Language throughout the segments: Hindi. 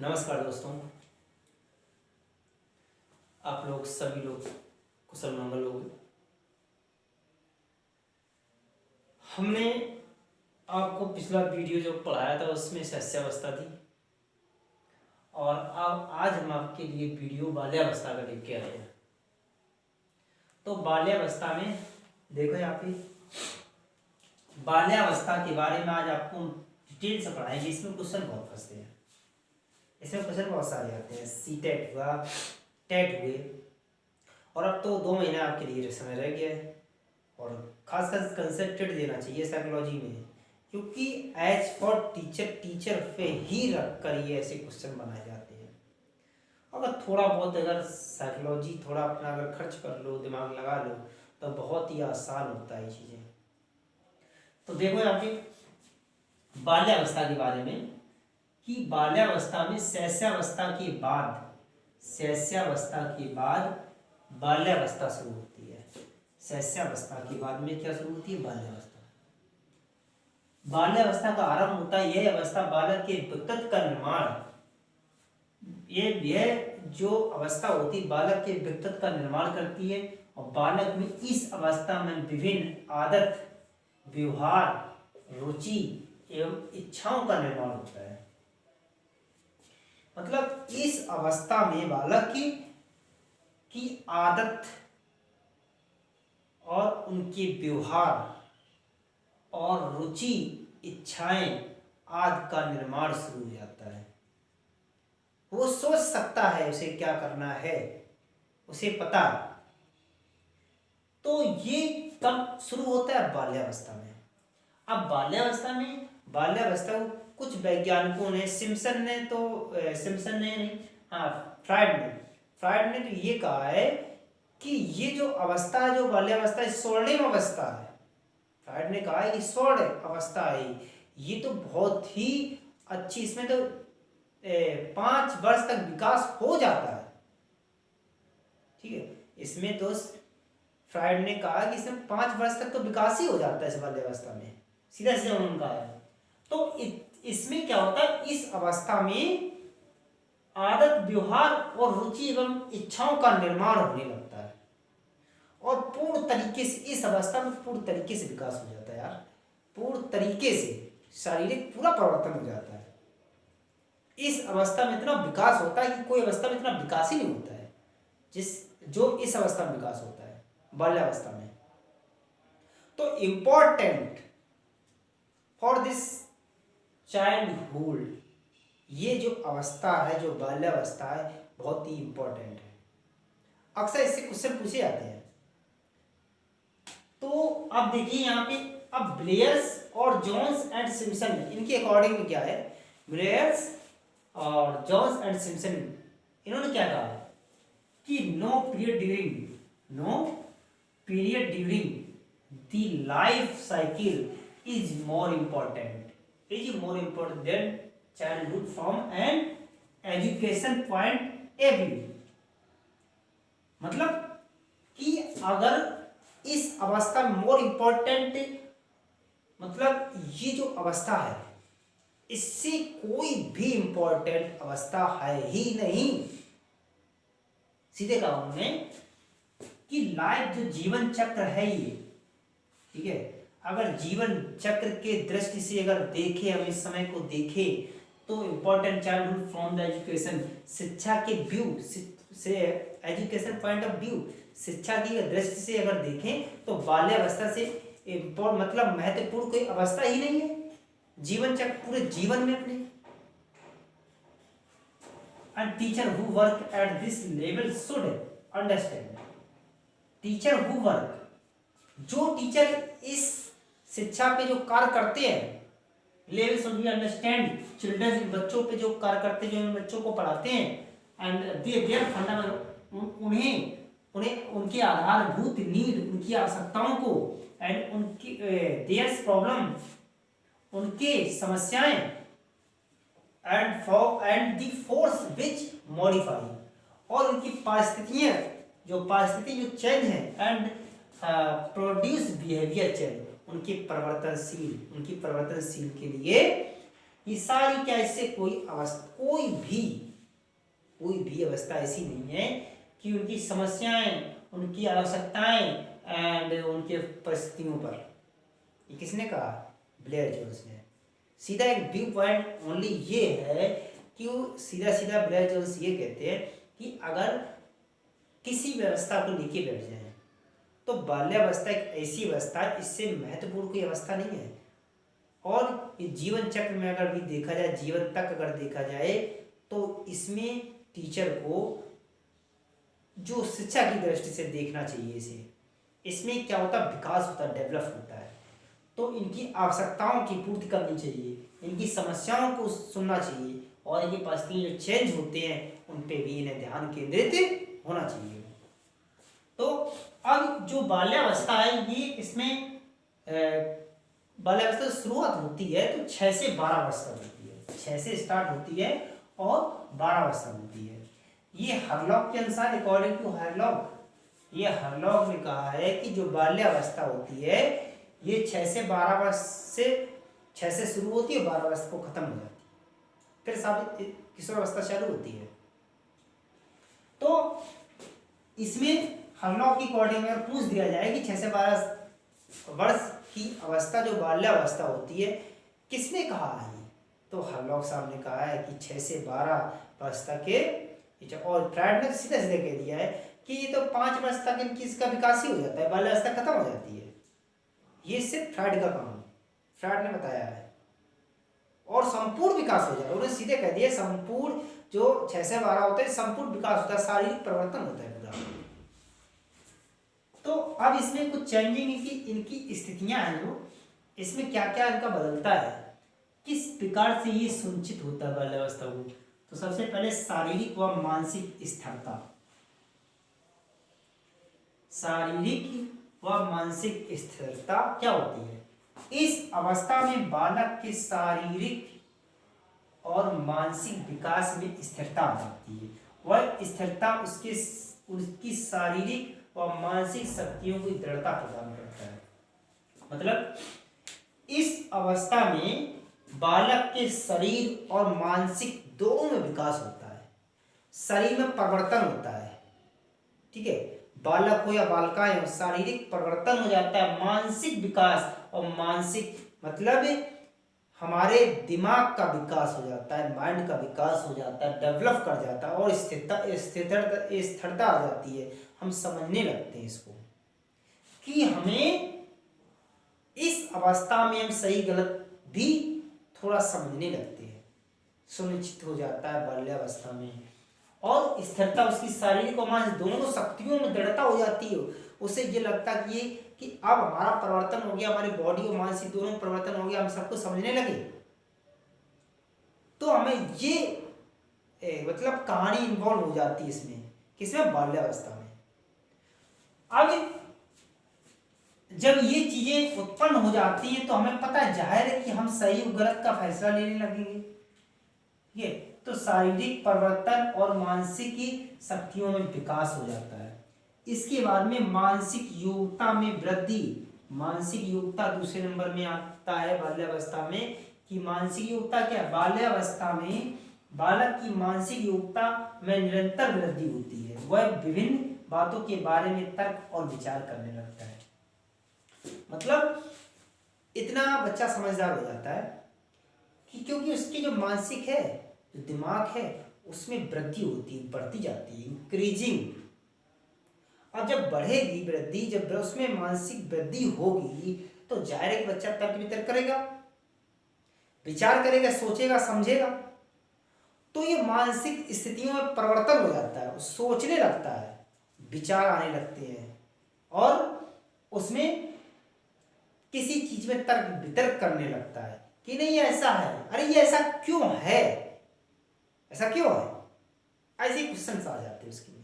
नमस्कार दोस्तों, आप लोग सभी लोग कुशल मंगल होंगे। हमने आपको पिछला वीडियो जो पढ़ाया था उसमें शस्यावस्था थी और अब आज हम आपके लिए वीडियो बाल्यावस्था का लेके आए हैं। तो बाल्यावस्था में देखो यहाँ पे बाल्यावस्था के बारे में आज आपको डिटेल से पढ़ाएंगे। इसमें क्वेश्चन बहुत फंसते हैं, इसमें क्वेश्चन बहुत सारे आते हैं। सीटेट हुआ, टेट हुए, और अब तो 2 महीने आपके लिए समय रह गया है और खासकर कंसेप्टेड देना चाहिए साइकोलॉजी में, क्योंकि एज फॉर टीचर पे ही रख कर ये ऐसे क्वेश्चन बनाए जाते हैं। अगर थोड़ा बहुत अगर साइकोलॉजी थोड़ा अपना अगर खर्च कर लो, दिमाग लगा लो, तो बहुत ही आसान होता है ये चीज़ें। तो देखो यहाँ पे बाल्यावस्था के बारे में कि बाल्यावस्था में शैशवावस्था के बाद बाल्यावस्था शुरू होती है। शैशवावस्था के बाद में क्या शुरू होती है? बाल्यावस्था। बाल्यावस्था का आरंभ होता है यह अवस्था बालक के व्यक्तित्व का निर्माण, यह जो अवस्था होती है बालक के व्यक्तित्व का निर्माण करती है और बालक में इस अवस्था में विभिन्न आदत, व्यवहार, रुचि एवं इच्छाओं का निर्माण होता है। मतलब इस अवस्था में बालक की आदत और उनके व्यवहार और रुचि, इच्छाएं आदि का निर्माण शुरू हो जाता है। वो सोच सकता है उसे क्या करना है, उसे पता। तो ये कब शुरू होता है? बाल्यावस्था में। अब बाल्यावस्था को कुछ वैज्ञानिकों ने, सिम्पसन ने नहीं, फ्राइड ने तो ये कहा है कि ये जो अवस्था है, जो बाल्यावस्था है, स्वर्णिम अवस्था है। फ्राइड ने कहा है कि स्वर्ण अवस्था है ये, तो बहुत ही अच्छी, इसमें तो 5 वर्ष तक विकास हो जाता है। ठीक है, इसमें तो फ्राइड ने कहा कि इसमें 5 वर्ष तक तो विकास ही हो जाता है इस बाल्यावस्था में, सीधा सीधा उन्होंने कहा है। तो इसमें क्या होता है? इस अवस्था में आदत, व्यवहार और रुचि एवं इच्छाओं का निर्माण होने लगता है और पूर्ण तरीके से इस अवस्था में पूर्ण तरीके से विकास हो जाता है यार। पूर्ण तरीके से शारीरिक पूरा परिवर्तन हो जाता है। इस अवस्था में इतना विकास होता है कि कोई अवस्था में इतना विकास ही नहीं होता है जो इस अवस्था में विकास होता है, बाल्यावस्था में। तो इम्पोर्टेंट फॉर दिस चाइल्डहुड, ये जो अवस्था है, जो बाल्यावस्था है, बहुत ही इंपॉर्टेंट है। अक्सर इससे क्वेश्चन पूछे जाते हैं। तो अब देखिए यहाँ पे, अब ब्लेयर्स और जोन्स एंड सिम्पसन, इनके अकॉर्डिंग में क्या है? ब्लेयर्स और जोन्स एंड सिम्पसन, इन्होंने क्या कहा कि no period during the life cycle is more important than childhood from an education point a view. मतलब कि अगर इस अवस्था में मोर इम्पोर्टेंट, मतलब ये जो अवस्था है इससे कोई भी इम्पोर्टेंट अवस्था है ही नहीं। सीधे कहा उन्होंने कि लाइफ जो जीवन चक्र है ये, ठीक है, अगर जीवन चक्र के दृष्टि से अगर देखें, हम इस समय को देखें, तो important childhood from the education, शिक्षा के व्यू से, एजुकेशन पॉइंट ऑफ व्यू, शिक्षा की दृष्टि से अगर देखें तो बाल्यावस्था से मतलब महत्वपूर्ण कोई अवस्था ही नहीं है जीवन चक्र पूरे जीवन में अपने। And teacher who work at this level should understand, teacher who work, जो टीचर इस शिक्षा पे जो कार्य करते हैं, level should be understand children, बच्चों पे जो कार्य करते हैं, जो इन बच्चों को पढ़ाते हैं, एंड देयर फंडामेंटल, उन्हें उनके आधारभूत नीड, उनकी आवश्यकताओं को, एंड उनकी देयर प्रॉब्लम, उनके समस्याएं, and the force which modify, और उनकी परिस्थितियां, जो चेंज है, एंड प्रोड्यूस बिहेवियर चेंज, उनकी परिवर्तनशील के लिए ये सारी क्या, इससे कोई अवस्था, कोई भी अवस्था ऐसी नहीं है कि उनकी समस्याएं, उनकी आवश्यकताएं एंड उनके परिस्थितियों पर, ये किसने कहा, ब्लेयर जोन्स ने। सीधा एक व्यू पॉइंट ओनली ये है कि वो सीधा सीधा ब्लेयर जोन्स ये कहते हैं कि अगर किसी व्यवस्था को लेके बैठ जाए तो बाल्यावस्था एक ऐसी अवस्था है, इससे महत्वपूर्ण कोई अवस्था नहीं है। और ये जीवन चक्र में अगर भी देखा जाए, जीवन तक अगर देखा जाए, तो इसमें टीचर को जो शिक्षा की दृष्टि से देखना चाहिए इसे, इसमें क्या होता है, विकास होता है, डेवलप होता है। तो इनकी आवश्यकताओं की पूर्ति करनी चाहिए, इनकी समस्याओं को सुनना चाहिए, और इनकी परिस्थितियाँ जो चेंज होते हैं उन पे भी इन्हें ध्यान केंद्रित होना चाहिए। तो अब जो बाल्यावस्था है, ये इसमें बाल्यावस्था शुरुआत होती है तो 6 से 12 वर्ष तक होती है। 6 से स्टार्ट होती है और 12 वर्ष तक होती है। ये हरलॉक के अनुसार, अकॉर्डिंग टू हरलॉक, ये हरलॉक ने कहा है कि जो बाल्यावस्था होती है ये 6 से 12 वर्ष से, 6 से शुरू होती है, 12 वर्ष को खत्म हो जाती है, फिर साबित किशोरावस्था चालू होती है। तो इसमें हरलॉक की अकॉर्डिंग अगर पूछ दिया जाए कि 6 से 12 वर्ष की अवस्था जो बाल्यावस्था होती है, किसने कहा है, तो हरलॉक साहब ने कहा है कि 6 से 12 वर्ष तक के, और फ्रायड ने सीधे सीधे कह दिया है कि ये तो 5 वर्ष तक इनकी इसका विकास ही हो जाता है, बाल्यावस्था खत्म हो जाती है। ये सिर्फ फ्रायड का काम है, फ्रायड ने बताया है। और संपूर्ण विकास हो जाता है, उन्होंने सीधे कह दिया संपूर्ण जो 6 से 12 होता है, संपूर्ण विकास होता है, शारीरिक परिवर्तन होता है पूरा। तो अब इसमें कुछ चेंजिंग इनकी स्थितियां हैं, जो इसमें क्या क्या इनका बदलता है, किस प्रकार से ये सुनिश्चित होता है बाल्यावस्था को। तो सबसे पहले शारीरिक व मानसिक स्थिरता, शारीरिक व मानसिक स्थिरता क्या होती है, इस अवस्था में बालक के शारीरिक और मानसिक विकास में स्थिरता आ जाती है। वह स्थिरता उसकी शारीरिक और मानसिक शक्तियों की दृढ़ता प्रदान करता है। मतलब इस अवस्था में बालक के शरीर और मानसिक दोनों में विकास होता है, शरीर में परिवर्तन होता है, ठीक है, बालक हो या बालिकाएं हो, शारीरिक परिवर्तन हो जाता है, मानसिक विकास, और मानसिक मतलब हमारे दिमाग का विकास हो जाता है, माइंड का विकास हो जाता है, डेवलप कर जाता है, और स्थिरता आ जाती है। हम समझने लगते हैं इसको कि हमें इस अवस्था में हम सही गलत भी थोड़ा समझने लगते हैं, सुनिश्चित हो जाता है बाल्यावस्था में। और स्थिरता उसकी शारीरिक और मानसिक दोनों शक्तियों में दृढ़ता हो जाती है। उसे ये लगता है कि अब हमारा परिवर्तन हो गया, हमारी बॉडी और मानसिक दोनों परिवर्तन हो गया, हम सबको समझने लगे। तो हमें ये मतलब कहानी इन्वॉल्व हो जाती है इसमें, किसमें, बाल्यावस्था में। अब जब ये चीजें उत्पन्न हो जाती हैं तो हमें पता है, जाहिर है कि हम सही और गलत का फैसला लेने लगेंगे, ठीक है। तो शारीरिक परिवर्तन और मानसिक शक्तियों में विकास हो जाता है। इसके बाद में मानसिक योग्यता में वृद्धि, मानसिक योग्यता दूसरे नंबर में आता है बाल्यावस्था में। कि मानसिक योग्यता क्या है, बाल्यावस्था में बालक की मानसिक योग्यता में निरंतर वृद्धि होती है। वह विभिन्न बातों के बारे में तर्क और विचार करने लगता है। मतलब इतना बच्चा समझदार हो जाता है कि क्योंकि उसकी जो मानसिक है, जो दिमाग है, उसमें वृद्धि होती है, बढ़ती जाती है, इंक्रीजिंग। और जब बढ़ेगी वृद्धि, जब उसमें मानसिक वृद्धि होगी, तो जाहिर है कि बच्चा तर्क वितर्क करेगा, विचार करेगा, सोचेगा, समझेगा। तो ये मानसिक स्थितियों में परिवर्तन हो जाता है, सोचने लगता है, विचार आने लगते हैं, और उसमें किसी चीज में तर्क वितर्क करने लगता है कि नहीं ये ऐसा है, अरे ये ऐसा क्यों है, ऐसा क्यों है, ऐसे क्वेश्चन आ जाते हैं उसके लिए।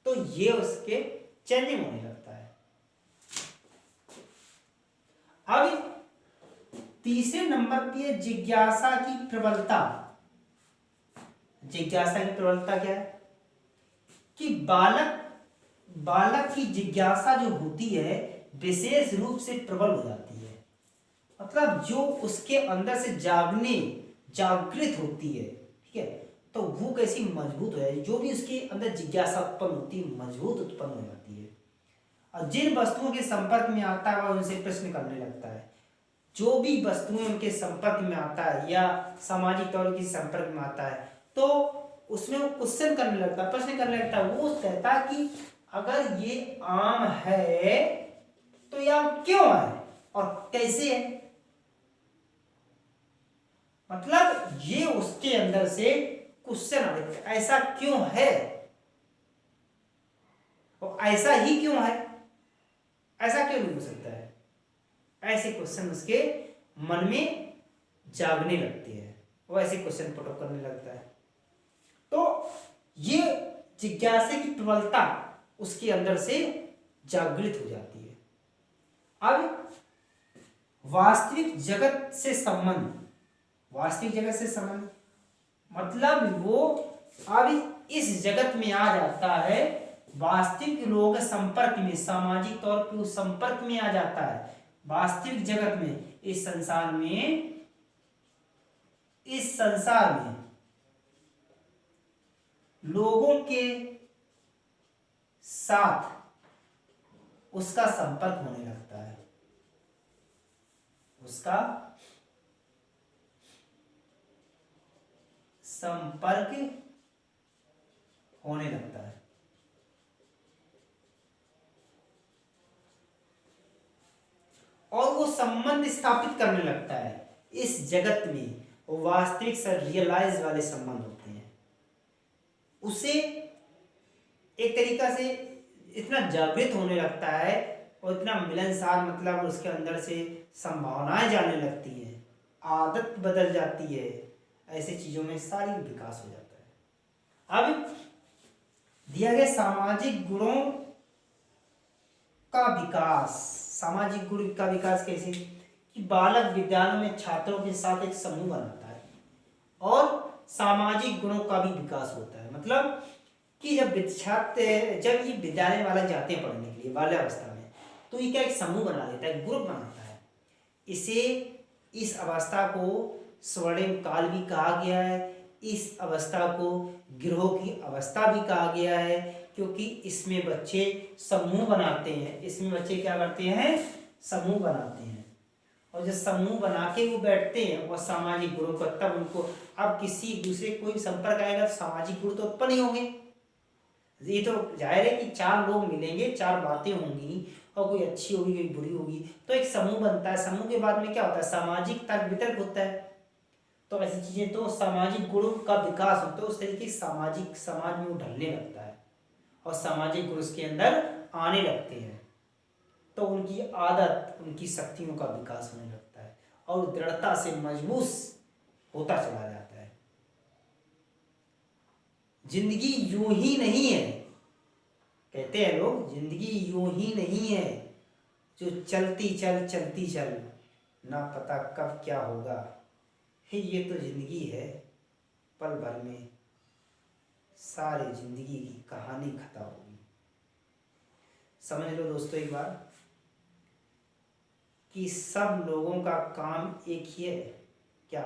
तो ये उसके चेंजिंग होने लगता है। अब तीसरे नंबर पे जिज्ञासा की प्रबलता। जिज्ञासा की प्रबलता क्या है कि बालक की जिज्ञासा जो होती है विशेष रूप से प्रबल हो जाती है। मतलब जो उसके अंदर से जागृत होती है, ठीक है, तो वो कैसी मजबूत हो जाती है, जो भी उसके अंदर जिज्ञासा उत्पन्न होती है मजबूत उत्पन्न हो जाती है। और जिन वस्तुओं के संपर्क में आता है वह उनसे प्रश्न करने लगता है। जो भी वस्तुएं उनके संपर्क में आता है या सामाजिक तौर के संपर्क में आता है तो उसमें वो क्वेश्चन करने लगता है, प्रश्न करने लगता है। वो कहता है कि अगर ये आम है तो यह आम क्यों है और कैसे है। मतलब ये उसके अंदर से क्वेश्चन आ रहे, ऐसा क्यों है और ऐसा ही क्यों है, ऐसा क्यों नहीं हो सकता है, ऐसे क्वेश्चन उसके मन में जागने लगते हैं, वो ऐसे क्वेश्चन पुटअप करने लगता है। तो ये जिज्ञासा की प्रबलता उसके अंदर से जागृत हो जाती है। अब वास्तविक जगत से संबंध, वास्तविक जगत से संबंध मतलब वो अब इस जगत में आ जाता है, वास्तविक लोगों के संपर्क में, सामाजिक तौर पर उस संपर्क में आ जाता है, वास्तविक जगत में, इस संसार में लोगों के साथ उसका संपर्क होने लगता है, उसका संपर्क होने लगता है। और वो संबंध स्थापित करने लगता है इस जगत में, वो वास्तविक से रियलाइज वाले संबंध होते हैं। उसे एक तरीका से इतना जागृत होने लगता है और इतना मिलनसार, मतलब उसके अंदर से संभावनाएं जाने लगती हैं, आदत बदल जाती है, ऐसी चीजों में सारी विकास हो जाता है। अब दिया गया सामाजिक गुणों का विकास, सामाजिक गुण का विकास कैसे कि बालक विद्यालय में छात्रों के साथ एक समूह बनाता है और सामाजिक गुणों का भी विकास होता है। मतलब कि जब ये विद्यालय वाले जाते हैं पढ़ने के लिए बाल्यावस्था में, तो ये क्या एक समूह बना लेता है, ग्रुप बनाता है। इसे, इस अवस्था को स्वर्णिम काल भी कहा गया है, इस अवस्था को गिरोह की अवस्था भी कहा गया है, क्योंकि इसमें बच्चे समूह बनाते हैं। इसमें बच्चे क्या करते हैं, समूह बनाते हैं, और जब समूह बना के वो बैठते हैं और सामाजिक गुणों को, तब उनको अब किसी दूसरे कोई संपर्क आएगा तो सामाजिक गुण तो उत्पन्न ही होंगे। ये तो जाहिर है कि चार लोग मिलेंगे, चार बातें होंगी और कोई अच्छी होगी कोई बुरी होगी, तो एक समूह बनता है। समूह के बाद में क्या होता है, सामाजिक तर्क वितर्क होता है। तो ऐसी चीजें, तो सामाजिक गुणों का विकास होता है, उस तरीके से सामाजिक समाज में वो ढलने लगता है और सामाजिक गुण उसके अंदर आने लगते हैं, तो उनकी आदत, उनकी शक्तियों का विकास होने लगता है और दृढ़ता से मजबूत होता चला जाता है। जिंदगी यूं ही नहीं है, कहते हैं लोग, जिंदगी यूं ही नहीं है जो चलती चल ना पता कब क्या होगा। ये तो जिंदगी है, पल भर में सारी जिंदगी की कहानी खत्म होगी। समझ लो दोस्तों एक बार कि सब लोगों का काम एक ही है। क्या,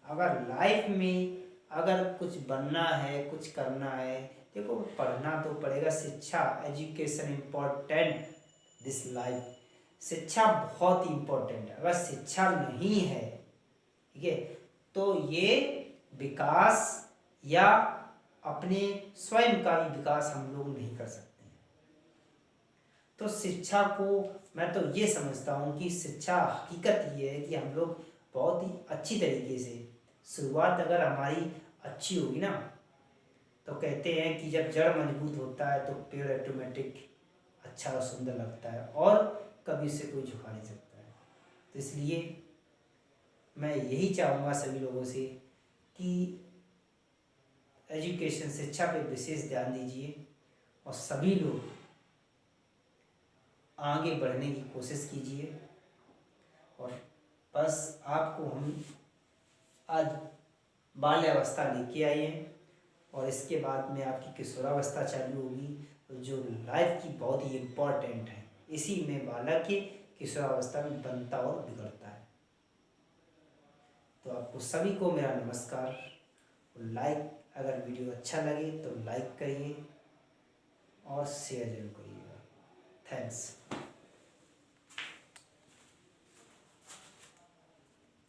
अगर लाइफ में अगर कुछ बनना है, कुछ करना है, देखो पढ़ना तो पड़ेगा। शिक्षा, एजुकेशन इम्पोर्टेंट दिस लाइफ, शिक्षा बहुत ही इम्पोर्टेंट है। अगर शिक्षा नहीं है, ठीक है, तो ये विकास या अपने स्वयं का भी विकास हम लोग नहीं कर सकते। तो शिक्षा को मैं तो ये समझता हूँ कि शिक्षा, हकीकत ये है कि हम लोग बहुत ही अच्छी तरीके से, शुरुआत अगर हमारी अच्छी होगी ना, तो कहते हैं कि जब जड़ मजबूत होता है तो पेड़ ऑटोमेटिक अच्छा और सुंदर लगता है और कभी उसे कोई झुका नहीं सकता है। तो इसलिए मैं यही चाहूँगा सभी लोगों से कि एजुकेशन, शिक्षा पे विशेष ध्यान दीजिए और सभी लोग आगे बढ़ने की कोशिश कीजिए। और बस आपको हम आज बाल्यावस्था लेके आए हैं और इसके बाद में आपकी किशोरावस्था चालू होगी, जो लाइफ की बहुत ही इम्पोर्टेंट है। इसी में बालक की किशोरावस्था में बनता और बिगड़ता है। तो आपको सभी को मेरा नमस्कार। लाइक, अगर वीडियो अच्छा लगे तो लाइक करिए और शेयर जरूर करिएगा। थैंक्स।